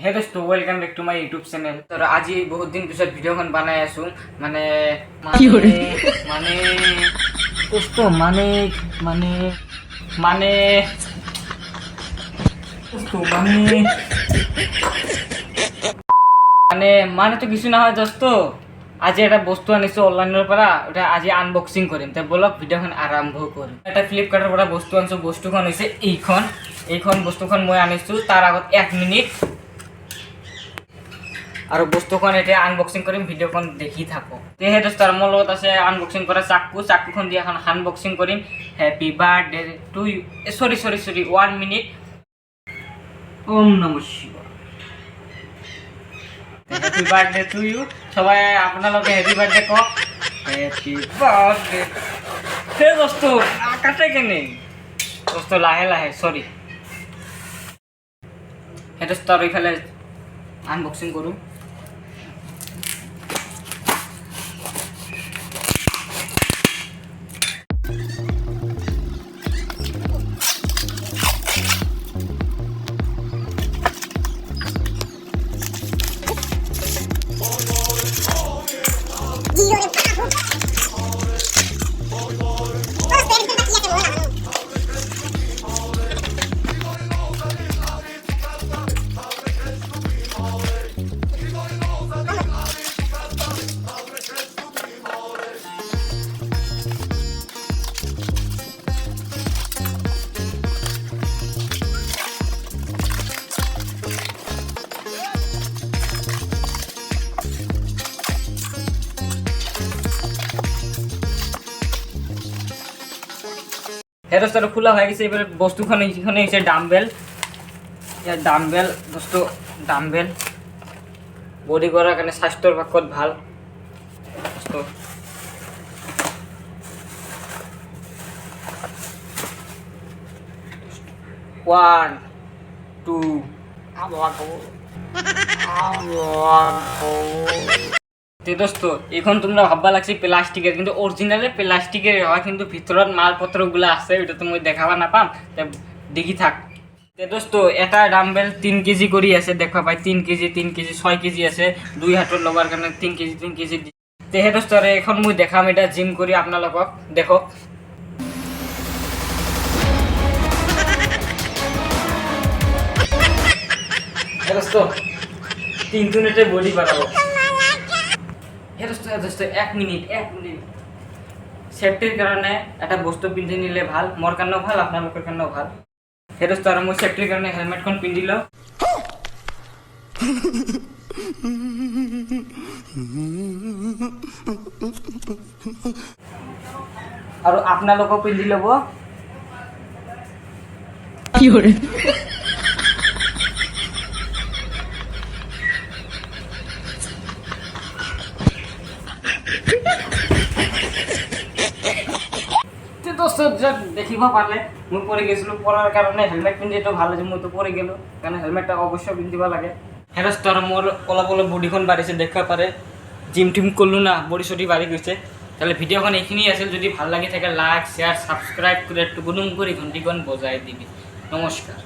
হে দোস্তো welcome back to my YouTube channel. তো আজি বহুত দিন পিছত ভিডিওখন বনাই আছো মানে মানে দোস্তো মানে মানে মানে দোস্তো মানে মানে মানে তো কিছু না হয় দোস্ত, আজি একটা বস্তু আনিছো অনলাইনের পৰা, ওটা আজি আনবক্সিং কৰিম। তাই বলক ভিডিওখন আৰম্ভ কৰিম। এটা ফ্লিপকাৰ্টৰ পৰা বস্তু আনিছো, বস্তুখন হৈছে এইখন বস্তুখন মই আনিছো তাৰ আগত 1 মিনিট আৰু বস্তুখন এতিয়া আনবক্সিং কৰিম, ভিডিওখন দেখি থাকো। তেহে দোস্ত মোৰ লগত আছে আনবক্সিং কৰা চাকুখন দি এখন আনবক্সিং কৰিম। Happy birthday to you, sorry 1 minute. ওম নমঃ শিবায়। Happy birthday to you. সবাই আপোনালোকে হ্যাপি বাৰ্থডে কক। Happy birthday. হে দোস্ত কাটে কেনে দোস্ত, লাহে লাহে সরি। হে দোস্ত আৰু ইফালে আনবক্সিং কৰোঁ। হেডস্টারটা খোলা হয়ে গেছে। এবারে বস্তুখানে এখানে হচ্ছে ডাম্বেল দোস্ত, ডাম্বেল বডি করার কারণে স্বাস্থ্যর পক্ষত ভাল দোস্ত। 1 2 দোস্ত এখন তোমরা ভাববা লাগছে প্লাস্টিকের, কিন্তু অরিজিনালে প্লাস্টিকের হয়, কিন্তু ভিতৰত মালপত্রগুলো আছে, ওইটা তুমি দেখাবা না পাম। দেখি থাক দোস্ত। এটা ডাম্বেল 3 কেজি করে আছে, দেখা পাই 3 কেজি 6 কেজি আছে। 2 হাতত লবার কারণে 3 কেজি তেহে দোস্ত এখন মুই দেখাম এটা জিম করি আপনালোকক। দেখো দোস্ত 3 মিনিটে বডি বানাবো। দোস্ত 1 মিনিট সেফটির কারণে একটা বস্তু পিন্ধি নিলে ভাল, মোর কারণেও ভাল, আপনাদের কারণেও ভাল। হে দোস্ত আর মই সেফটির কারণে হেলমেটখন পিন্ধি লও। আৰু আপোনালোকেও পিন্ধি ল'ব। কি কৰে দোস্ত দেখিব পারলে মই পড়ে গেছিলো, পড়ার কারণে হেলমেট পিন্ধিটো ভালো যে মই তো পড়ে গেল, কারণ হেলমেটটা অবশ্যই পিন্ধিব লাগে। হেরস্ত আর মোর অলপ বডিখন বাড়িছে, দেখা পারে জিম টিম করলো না, বডি সডি বাড়ি গেছে। তাহলে ভিডিওখন এইখিনি আছিল, যদি ভাল লাগি থাকে লাইক শেয়ার সাবস্ক্রাইব করে একটু গুনুম করে ঘন্টিখন বজাই দিবি। নমস্কার।